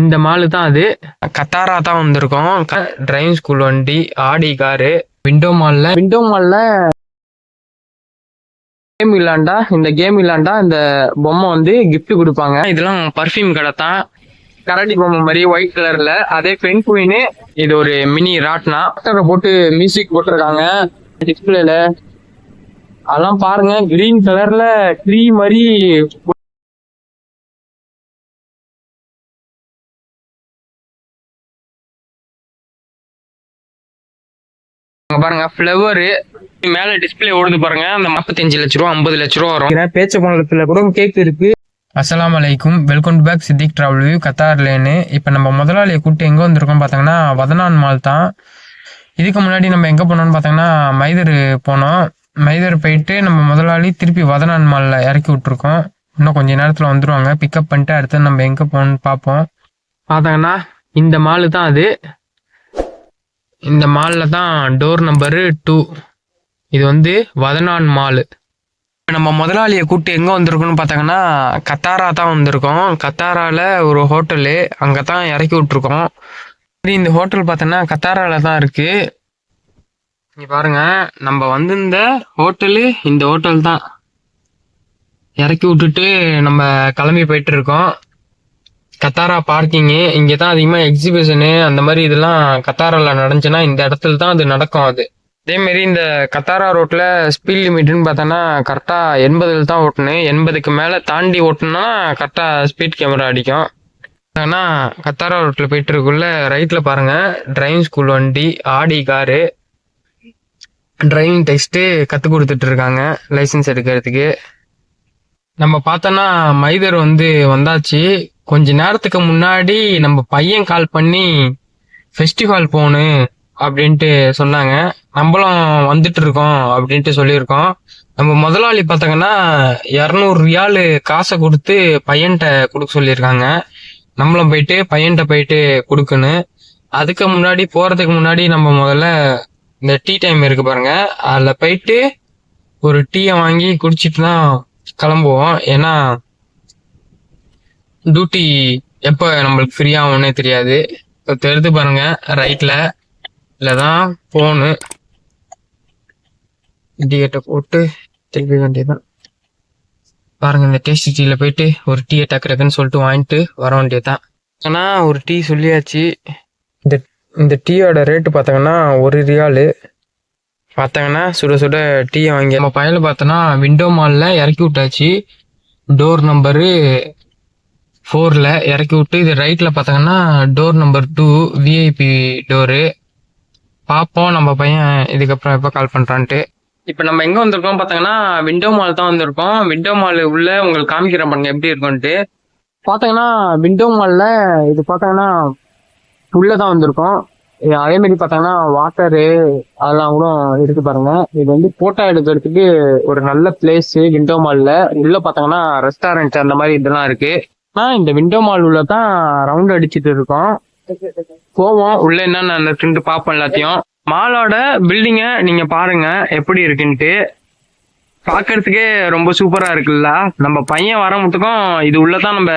இந்த மாலு தான் அது. கத்தாரா தான் வந்திருக்கோம். டிரைவிங் ஸ்கூல் வண்டி, ஆடி காரு. விண்டோ மால்ல கேம் விளாண்டா இந்த பொம்மை வந்து கிஃப்ட் கொடுப்பாங்க. இதெல்லாம் பர்ஃப்யூம் கடை தான். கரடி பொம்மை மாதிரி ஒயிட் கலர்ல. அதே பெண் குயின். இது ஒரு மினி ராட்னா போட்டு மியூசிக் போட்டிருக்காங்க டிஸ்பிளேல. அதெல்லாம் பாருங்க, கிரீன் கலர்ல ட்ரீ மாதிரி பாருங்க. ஃபிளவரு மேல டிஸ்பிளே ஓடுது பாருங்க. அந்த 45 லட்ச ரூபா 50 லட்ச ரூபா வரும். பேச்ச பழத்துல கூட கேக் இருக்கு. அஸ்ஸலாமு அலைக்கும், welcome back Siddique travel view Qatar லேனு. இப்போ நம்ம முதலாளியை கூப்பிட்டு எங்கே வந்திருக்கோம் பார்த்தீங்கன்னா வதனான் மால் தான். இதுக்கு முன்னாடி நம்ம எங்கே போனோம்னு பார்த்தீங்கன்னா மைதர் போனோம். மைதர் போயிட்டு நம்ம முதலாளி திருப்பி வதனான் மாலில் இறக்கி விட்ருக்கோம். இன்னும் கொஞ்சம் நேரத்தில் வந்துடுவாங்க. பிக்கப் பண்ணிட்டு அடுத்து நம்ம எங்கே போகணும்னு பார்ப்போம். பார்த்தாங்கன்னா இந்த மாலு தான் அது. இந்த மாலில் தான் டோர் நம்பரு 2. இது வந்து வதனான் மாலு. நம்ம முதலாளியை கூப்பிட்டு எங்கே வந்திருக்கோம்னு பார்த்தாங்கன்னா கத்தாரா தான் வந்திருக்கோம். கத்தாராவில் ஒரு ஹோட்டலு, அங்கே தான் இறக்கி விட்ருக்கோம். இந்த ஹோட்டல் பார்த்தோன்னா கத்தாராவில் தான் இருக்குது. இங்கே பாருங்க, நம்ம வந்திருந்த ஹோட்டலு இந்த ஹோட்டல் தான். இறக்கி விட்டுட்டு நம்ம கிளம்பி போயிட்டு இருக்கோம். கத்தாரா பார்க்கிங்கு இங்கே தான் அதிகமாக எக்ஸிபிஷனு அந்த மாதிரி இதெல்லாம் கத்தாராவில் நடந்துச்சுன்னா இந்த இடத்துல தான் அது நடக்கும். அதேமாரி இந்த கத்தாரா ரோட்டில் ஸ்பீட் லிமிட்னு பார்த்தோன்னா கரெக்டாக 80 தான் ஓட்டணும். 80க்கு மேலே தாண்டி ஓட்டணும்னா கரெக்டாக ஸ்பீட் கேமரா அடிக்கும். ஆனால் கத்தாரா ரோட்டில் போயிட்டு இருக்குள்ள ரைட்டில் பாருங்கள், டிரைவிங் ஸ்கூல் வண்டி, ஆடி காரு. டிரைவிங் டெஸ்ட்டு கற்றுக் கொடுத்துட்டு இருக்காங்க லைசன்ஸ் எடுக்கிறதுக்கு. நம்ம பார்த்தோன்னா மைதர் வந்து வந்தாச்சு. கொஞ்ச நேரத்துக்கு முன்னாடி நம்ம பையன் கால் பண்ணி ஃபெஸ்டிவல் போகணும் அப்படின்ட்டு சொன்னாங்க. நம்மளும் வந்துட்டு இருக்கோம் அப்படின்ட்டு சொல்லியிருக்கோம். நம்ம முதலாளி பார்த்தாங்கன்னா 200 ரியாலு காசை கொடுத்து பையன்கிட்ட கொடுக்க சொல்லியிருக்காங்க. நம்மளும் போயிட்டு பையன்கிட்ட போயிட்டு கொடுக்கணும். அதுக்கு முன்னாடி போகிறதுக்கு முன்னாடி நம்ம முதல்ல இந்த டீ டைம் இருக்கு பாருங்க, அதில் போயிட்டு ஒரு டீயை வாங்கி குடிச்சிட்டு தான் கிளம்புவோம். ஏன்னா டியூட்டி எப்போ நம்மளுக்கு ஃப்ரீ ஆகும்னே தெரியாது. தெரிஞ்சு பாருங்க, ரைட்ல இல்லதான் போனு டிக்கெட்டை போட்டு திருப்பி வேண்டியதுதான். பாருங்க, இந்த டேஸ்டி டீல போயிட்டு ஒரு டீயை டக்குன்னு சொல்லிட்டு வாங்கிட்டு வர வேண்டியதுதான். ஆனா ஒரு டீ சொல்லியாச்சு. இந்த டீயோட ரேட்டு பார்த்தாங்கன்னா 1 ரியாலு. பார்த்தாங்கன்னா சுட சுட டீயை வாங்கி நம்ம பையனை பார்த்தோன்னா விண்டோ மாலில் இறக்கி விட்டாச்சு. டோர் நம்பரு 4ல் இறக்கி விட்டு இது ரைட்டில் பார்த்தாங்கன்னா டோர் நம்பர் 2 விஐபி டோரு. பார்ப்போம் நம்ம பையன் இதுக்கப்புறம் எப்போ கால் பண்ணுறான்ட்டு. இப்போ நம்ம எங்கே வந்திருக்கோம் பார்த்தாங்கன்னா விண்டோ மால் தான் வந்திருக்கோம். விண்டோ மால் உள்ள உங்களுக்கு காமிக்கிறேன் பாருங்க எப்படி இருக்கும்ன்ட்டு. பார்த்தாங்கன்னா விண்டோ மாலில் இது பார்த்தாங்கன்னா உள்ளே தான் வந்திருக்கோம். அதேமாரி பார்த்தாங்கன்னா வாட்டரு அதெல்லாம் கூட இருக்கு பாருங்க. இது வந்து போட்டோ எடுக்கிறதுக்கு ஒரு நல்ல பிளேஸு விண்டோ மாலில். உள்ளே பார்த்தாங்கன்னா ரெஸ்டாரண்ட் அந்த மாதிரி இதெல்லாம் இருக்கு. இந்த விண்டோ மால் உள்ள தான் ரவுண்ட் அடிச்சுட்டு இருக்கோம். போவோம் உள்ள என்னென்ன இருக்குன்ட்டு பார்ப்போம் எல்லாத்தையும். மாலோட பில்டிங்க நீங்க பாருங்க எப்படி இருக்குன்ட்டு. பார்க்கறதுக்கே ரொம்ப சூப்பரா இருக்குல்ல. நம்ம பையன் வர மட்டுக்கும் இது உள்ளதான் நம்ம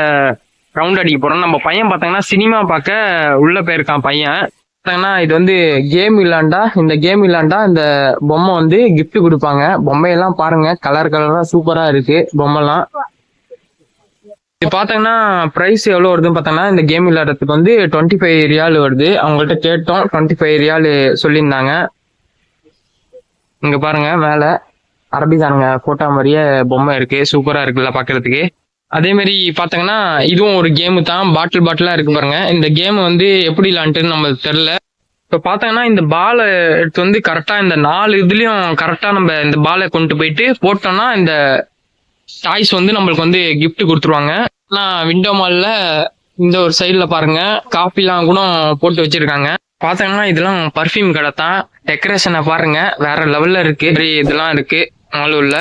ரவுண்ட் அடிக்க போறோம். நம்ம பையன் பார்த்தாங்கன்னா சினிமா பார்க்க உள்ள போயிருக்கான் பையன். பார்த்தாங்கன்னா இது வந்து கேம் விளாண்டா இந்த பொம்மை வந்து கிஃப்ட் கொடுப்பாங்க. பொம்மையெல்லாம் பாருங்க, கலர் கலரா சூப்பரா இருக்கு பொம்மைலாம். இது பார்த்தாங்கன்னா ப்ரைஸ் எவ்வளோ வருதுன்னு பார்த்தாங்கன்னா இந்த கேம் விளையாடுறதுக்கு வந்து 25 ரியால் வருது. அவங்கள்ட்ட கேட்டோம், 25 ரியால் சொல்லியிருந்தாங்க. இங்கே பாருங்க, மேலே அரபிக்காரங்க போட்டோ மாதிரியே பொம்மை இருக்கு, சூப்பராக இருக்குல்ல பார்க்கறதுக்கு. அதேமாரி பார்த்தாங்கன்னா இதுவும் ஒரு கேமு தான். பாட்டிலாக இருக்கு பாருங்க. இந்த கேம் வந்து எப்படி விளாண்டுன்னு நம்மளுக்கு தெரில. இப்போ பார்த்தாங்கன்னா இந்த பாலை எடுத்து வந்து கரெக்டாக இந்த 4 இதுலேயும் கரெக்டாக நம்ம இந்த பாலை கொண்டு போயிட்டு போட்டோம்னா இந்த டாய்ஸ் வந்து நம்மளுக்கு வந்து கிஃப்ட் கொடுத்துருவாங்க. ஆனால் விண்டோ மாலில் இந்த ஒரு சைடில் பாருங்க காஃபிலாம் கூட போட்டு வச்சிருக்காங்க. பார்த்தாங்கன்னா இதெல்லாம் பர்ஃப்யூம் கடை தான். டெக்கரேஷனை பாருங்க, வேற லெவலில் இருக்கு. இதெல்லாம் இருக்கு மால் உள்ள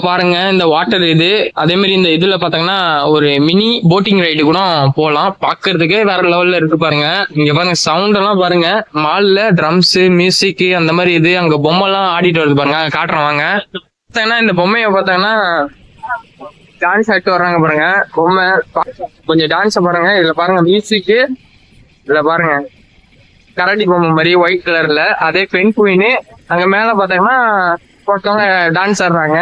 பாருங்க. இந்த வாட்டர் இது அதேமாரி இந்த இதுல பார்த்தாங்கன்னா ஒரு மினி போட்டிங் ரைடு கூட போகலாம். பார்க்கறதுக்கே வேற லெவலில் இருக்கு பாருங்க. இங்க பாருங்க சவுண்ட் எல்லாம் பாருங்க. மால்ல ட்ரம்ஸ் மியூசிக் அந்த மாதிரி இது அங்கே பொம்மைலாம் ஆடிட்டு வருது பாருங்க. காட்டுறேன் வாங்க. இந்த பொம்மையை பார்த்தாங்கன்னா டான்ஸ் ஆடிட்டு வர்றாங்க பாருங்க. பொம்மை கொஞ்சம் டான்ஸை பாருங்க. இதுல பாருங்க மியூசிக்கு. இதுல பாருங்க கரடி பொம்மை மாதிரி ஒயிட் கலர்ல, அதே பெண் குயின். அங்க மேல பாத்தீங்கன்னா ஒருத்தவங்க டான்ஸ் ஆடுறாங்க.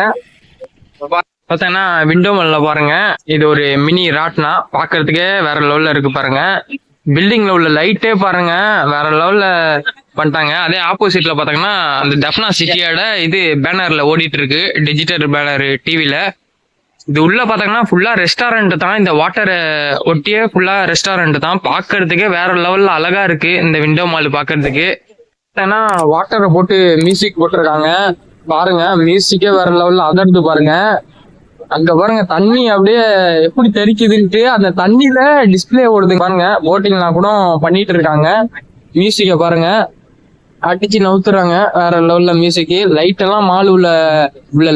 பாத்தீங்கன்னா விண்டோ மேல பாருங்க, இது ஒரு மினி ராட்னா, பாக்குறதுக்கே வேற லெவல்ல இருக்கு பாருங்க. பில்டிங்ல உள்ள லைட்டே பாருங்க வேற லெவல்ல பண்ணிட்டாங்க. அதே ஆப்போசிட்ல பாத்தீங்கன்னா அந்த டெஃப்னா சிட்டியோட இது பேனர்ல ஓடிட்டு இருக்கு, டிஜிட்டல் பேனர் டிவில. இது உள்ள பாத்தீங்கன்னா ஃபுல்லா ரெஸ்டாரண்ட் தான். இந்த வாட்டரை ஒட்டியே ஃபுல்லா ரெஸ்டாரண்ட் தான். பாக்குறதுக்கே வேற லெவல்ல அழகா இருக்கு இந்த விண்டோ மால் பாக்குறதுக்கு. ஏன்னா வாட்டரை போட்டு மியூசிக் போட்டிருக்காங்க பாருங்க. மியூசிக்கே வேற லெவல்ல அதர்ந்து பாருங்க. அங்க பாருங்க தண்ணி அப்படியே எப்படி தெரிக்குதுன்ட்டு அந்த தண்ணியில டிஸ்பிளே ஓடுது பாருங்க. போட்டிங்லாம் கூட பண்ணிட்டு இருக்காங்க. மியூசிக்க பாருங்க அடிச்சு நவுத்துறாங்க வேற லெவல்ல மியூசிக். லைட் எல்லாம் மால் உள்ள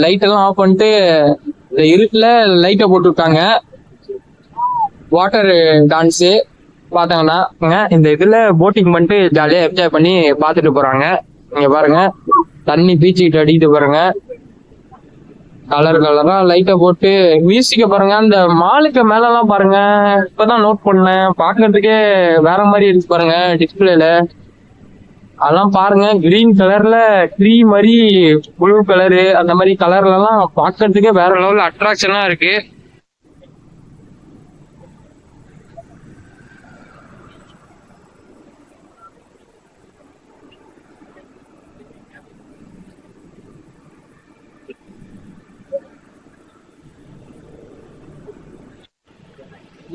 லைட் எல்லாம் ஆஃப் பண்ணிட்டு இந்த இருட்டுல லைட்டை போட்டு விட்டாங்க. வாட்டர் டான்ஸு பார்த்தாங்கன்னா இந்த இதுல போட்டிங் பண்ணிட்டு ஜாலியா என்ஜாய் பண்ணி பார்த்துட்டு போறாங்க. இங்க பாருங்க தண்ணி பீச்சிக்கிட்டு அடிக்குது பாருங்க. கலர் கலரா லைட்டை போட்டு மியூசிக்க பாருங்க. அந்த மாலுக்கு மேல எல்லாம் பாருங்க, இப்பதான் நோட் பண்ணேன், பாக்குறதுக்கே வேற மாதிரி இருக்கு பாருங்க டிஸ்பிளேல. அதெல்லாம் பாருங்க கிரீன் கலர்ல ட்ரீ மாதிரி ப்ளூ கலரு அந்த மாதிரி கலர்ல எல்லாம் பாக்குறதுக்கே வேற லெவல்ல அட்ராக்ஷனா இருக்கு.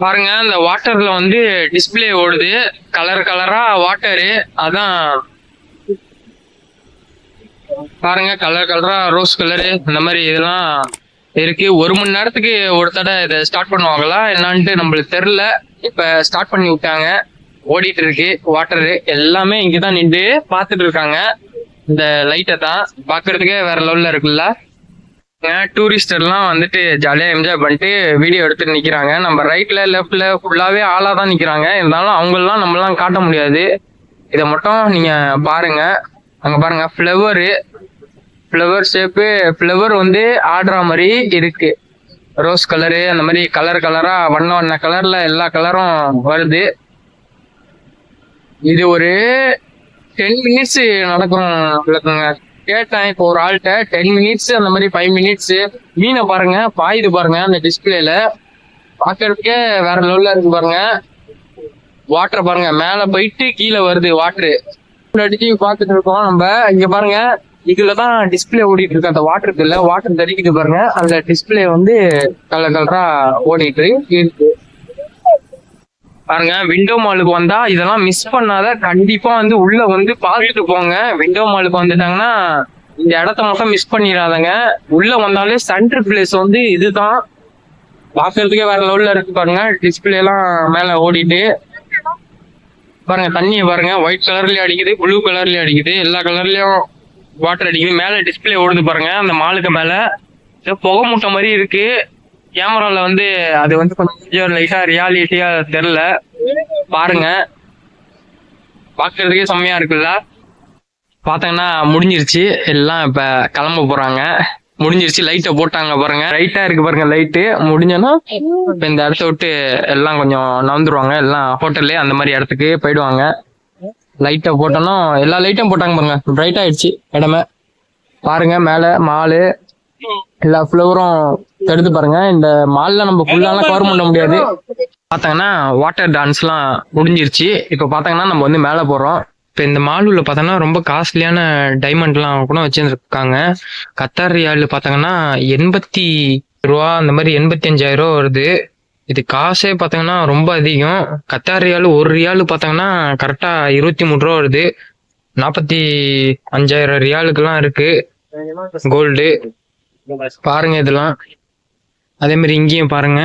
பாருங்க இந்த வாட்டர்ல வந்து டிஸ்பிளே ஓடுது கலர் கலரா வாட்டரு. அதான் பாருங்க கலர் கலரா ரோஸ் கலரு இந்த மாதிரி இதெல்லாம் இருக்கு. 1 மணி நேரத்துக்கு ஒரு தடவை இதை ஸ்டார்ட் பண்ணுவாங்களா என்னான்ட்டு நம்மளுக்கு தெரியல. இப்ப ஸ்டார்ட் பண்ணி விட்டாங்க. ஓடிட்டு இருக்கு வாட்டரு. எல்லாமே இங்கதான் நின்று பாத்துட்டு இருக்காங்க. இந்த லைட்டை தான் பாக்குறதுக்கே வேற லெவல்ல இருக்குல்ல. டூரிஸ்டர் எல்லாம் வந்துட்டு ஜாலியா என்ஜாய் பண்ணிட்டு வீடியோ எடுத்துட்டு நிக்கிறாங்க. நம்ம ரைட்ல லெஃப்ட்ல ஃபுல்லாவே ஆளா தான் நிக்கிறாங்க. இருந்தாலும் அவங்களெல்லாம் நம்மளாம் காட்ட முடியாது. இதை மட்டும் நீங்க பாருங்க. அங்க பாருங்க ஃப்ளவர் ஷேப்பு. ஃப்ளவர் வந்து ஆடுற மாதிரி இருக்கு. ரோஸ் கலரு அந்த மாதிரி கலர் கலரா வண்ண கலர்ல எல்லா கலரும் வருது. இது ஒரு 10 மினிட்ஸ் நடக்கும் விளக்குங்க. கேட்டேன் இப்போ ஒரு ஆள்கிட்ட 10 மினிட்ஸ் அந்த மாதிரி 5 மினிட்ஸ். மீனை பாருங்க பாயுது பாருங்க அந்த டிஸ்பிளேல. பாக்குறதுக்கே வேற லெவல்ல இருக்கு பாருங்க. வாட்டர் பாருங்க மேல போயிட்டு கீழே வருது வாட்டரு. அடிச்சு பாத்துட்டு இருக்கோம் நம்ம. இங்க பாருங்க இதுலதான் டிஸ்பிளே ஓடிட்டு இருக்கு. அந்த வாட்டருக்குள்ள வாட்டர் தெரிக்குது பாருங்க. அந்த டிஸ்பிளே வந்து கலர் கலரா ஓடிட்டு இருக்கு பாருங்க. விண்டோ மாலுக்கு வந்தா இதெல்லாம் மிஸ் பண்ணாத. கண்டிப்பா வந்து உள்ள வந்து பார்த்துட்டு போங்க. விண்டோ மாலுக்கு வந்துட்டாங்கன்னா இந்த இடத்த மட்டும் மிஸ் பண்ணிடாதங்க. உள்ள வந்தாலே சென்டர் பிளேஸ் வந்து இதுதான். பாக்குறதுக்கே வேற லெவல்ல இருக்கு பாருங்க. டிஸ்பிளே எல்லாம் மேல ஓடிட்டு பாருங்க. தண்ணியை பாருங்க ஒயிட் கலர்லயும் அடிக்குது, ப்ளூ கலர்லயும் அடிக்குது, எல்லா கலர்லயும் வாட்டர் அடிக்குது. மேல டிஸ்பிளே ஓடுது பாருங்க. அந்த மாலுக்கு மேல புகை மூட்டை மாதிரி இருக்கு. கேமரால வந்து அது வந்து கொஞ்சம் லைட்டா ரியாலிட்டியா தெரியல பாருங்க. பாக்குறதுக்கே செம்மையா இருக்குல்ல. பாத்தீங்கன்னா முடிஞ்சிருச்சு. எல்லாம் இப்ப கிளம்ப போறாங்க. முடிஞ்சிருச்சு. லைட்டை போட்டாங்க பாருங்க. ரைட்டா இருக்கு பாருங்க லைட்டு. முடிஞ்சோன்னா இப்ப இந்த இடத்த விட்டு எல்லாம் கொஞ்சம் நவந்துருவாங்க. எல்லாம் ஹோட்டல்லே அந்த மாதிரி இடத்துக்கு போயிடுவாங்க. லைட்டை போட்டோன்னா எல்லா லைட்டும் போட்டாங்க பாருங்க. பிரைட் ஆயிடுச்சு இடமே பாருங்க. மேல மாலு எல்லா ஃப்ளவரும் எடுத்து பாருங்க. இந்த மால்ல நம்ம ஃபுல்லாலாம் கவர் பண்ண முடியாது. பாத்தாங்கன்னா வாட்டர் டான்ஸ் எல்லாம் முடிஞ்சிருச்சு. இப்ப பாத்தாங்கன்னா நம்ம வந்து மேல போறோம். இப்ப இந்த மால் உள்ள பாத்தோம்னா ரொம்ப காஸ்ட்லியான டைமண்ட் எல்லாம் கூட வச்சிருக்காங்க. கத்தார் ரியால் பாத்தாங்கன்னா 80 ரூபா அந்த மாதிரி 85,000 வருது. இது காசே பாத்தாங்கன்னா ரொம்ப அதிகம். கத்தார் ரியால் ஒரு ரியாலு பாத்தாங்கன்னா கரெக்டா 23 ரூபா வருது. 45,000 ரியாலுக்கெல்லாம் இருக்கு கோல்டு பாருங்க. இதெல்லாம் அதே மாதிரி இங்கேயும் பாருங்க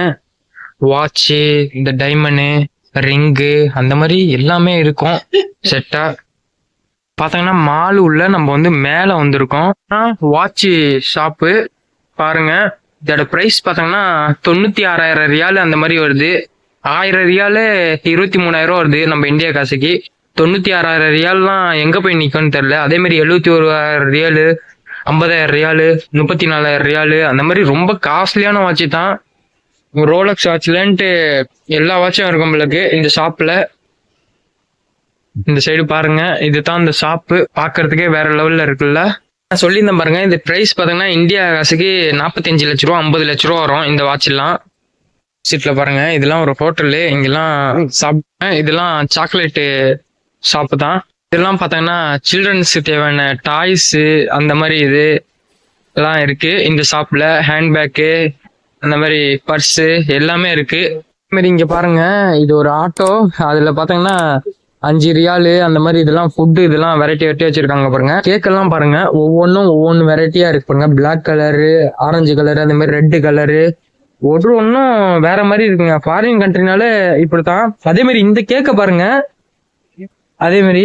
வாட்சு, இந்த டைமண்டு, ரிங்கு அந்த மாதிரி எல்லாமே இருக்கும் செட்டா. பாத்தீங்கன்னா மால் உள்ள நம்ம வந்து மேல வந்திருக்கோம். வாட்ச் ஷாப்பு பாருங்க. இதோட பிரைஸ் பாத்தீங்கன்னா 96,000 ரியால் அந்த மாதிரி வருது. 1000 ரியாலு 23,000 வருது நம்ம இந்தியா காசுக்கு. 96,000 ரியால்லாம் எங்க போய் நிக்கும்னு தெரியல. அதே மாதிரி 71,000 ரியாலு, 50,000 ரியாலு, 34,000 ரியாலு அந்த மாதிரி ரொம்ப காஸ்ட்லியான வாட்ச் தான். ரோலக்ஸ் வாட்ச்லன்ட்டு எல்லா வாட்சும் இருக்கும் உங்களுக்கு இந்த ஷாப்ல. இந்த சைடு பாருங்க, இதுதான் இந்த ஷாப்பு. பாக்குறதுக்கே வேற லெவல்ல இருக்குல்ல. நான் சொல்லியிருந்தேன் பாருங்க, இந்த பிரைஸ் பாத்தீங்கன்னா இந்தியா காசுக்கு 45 லட்ச ரூபா 50 லட்ச ரூபா வரும் இந்த வாட்ச் எல்லாம். சீட்ல பாருங்க, இதெல்லாம் ஒரு ஹோட்டலு. இங்கெல்லாம் இதெல்லாம் சாக்லேட்டு ஷாப்பு தான். இதெல்லாம் பாத்தீங்கன்னா சில்ட்ரன்ஸுக்கு தேவையான டாய்ஸ் அந்த மாதிரி இது எல்லாம் இருக்கு இந்த ஷாப்ல. ஹேண்ட்பேக்கு அந்த மாதிரி பர்ஸு எல்லாமே இருக்கு. அதே மாதிரி இங்க பாருங்க, இது ஒரு ஆட்டோ. அதுல பாத்தீங்கன்னா 5 ரியாலு அந்த மாதிரி இதெல்லாம் ஃபுட்டு இதெல்லாம் வெரைட்டி வெரைட்டி வச்சிருக்காங்க பாருங்க. கேக் எல்லாம் பாருங்க, ஒவ்வொன்னு வெரைட்டியா இருக்கு பாருங்க. பிளாக் கலரு, ஆரஞ்சு கலரு, அந்த மாதிரி ரெட்டு கலரு, ஒன்றும் வேற மாதிரி இருக்குங்க. ஃபாரின் கண்ட்ரினால இப்படித்தான். அதே மாதிரி இந்த கேக்க பாருங்க, அதே மாதிரி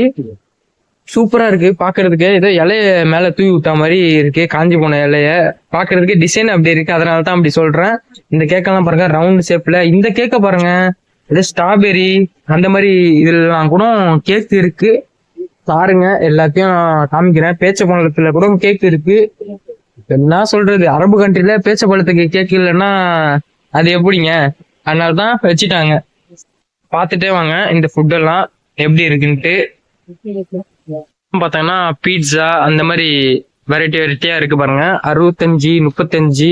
சூப்பரா இருக்கு பாக்குறதுக்கு. ஏதோ இலைய மேல தூவி விட்டா மாதிரி இருக்கு, காஞ்சி போன இலைய. பாக்குறதுக்கு டிசைன் அப்படி இருக்கு, அதனாலதான் அப்படி சொல்றேன். இந்த கேக்கெல்லாம் பாருங்க ரவுண்ட் ஷேப்ல. இந்த கேக்க பாருங்க, இது ஸ்ட்ராபெரி அந்த மாதிரி இதெல்லாம் கூட கேக் இருக்கு பாருங்க. எல்லாத்தையும் நான் காமிக்கிறேன். பேச்சப்பழத்துல கூட கேக் இருக்கு. என்ன சொல்றது, அரபு கண்ட்ரில பேச்சப்பழத்துக்கு கேக் இல்லைன்னா அது எப்படிங்க? அதனாலதான் வச்சுட்டாங்க. பாத்துட்டே வாங்க இந்த ஃபுட் எல்லாம் எப்படி இருக்குன்ட்டு. பாத்தீங்கன்னா பீட்சா அந்த மாதிரி வெரைட்டி வெரைட்டியா இருக்கு பாருங்க. 65 35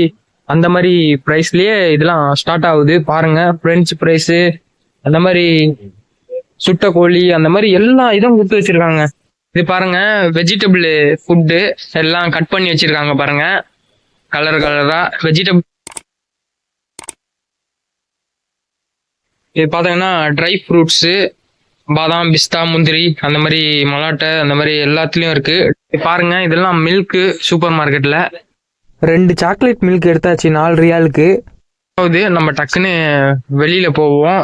அந்த மாதிரி பிரைஸ்லயே இதெல்லாம் ஸ்டார்ட் ஆகுது பாருங்க. பிரெஞ்சு பிரைஸ் அந்த மாதிரி சுட்ட கோழி அந்த மாதிரி எல்லா இதுவும் கொடுத்து வச்சிருக்காங்க. இது பாருங்க, வெஜிடபிள் ஃபுட்டு எல்லாம் கட் பண்ணி வச்சிருக்காங்க பாருங்க, கலர் கலரா வெஜிடபிள். இது பாத்தீங்கன்னா ட்ரை ஃப்ரூட்ஸு, பாதாம், பிஸ்தா, முந்திரி அந்த மாதிரி மலாட்டை அந்த மாதிரி எல்லாத்துலயும் இருக்கு. பாருங்க, இதெல்லாம் மில்க் சூப்பர் மார்க்கெட்ல 2 சாக்லேட் மில்க் எடுத்தாச்சு 4 ரியாலுக்கு. அதாவது நம்ம டக்குன்னு வெளியில போவோம்,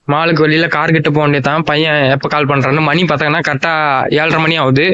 மாலுக்கு வெளியில கார் கிட்ட போக வேண்டியதான். பையன் எப்ப கால் பண்றான்னு. மணி பார்த்தாங்கன்னா கரெக்டா 7:30 மணி ஆகுது.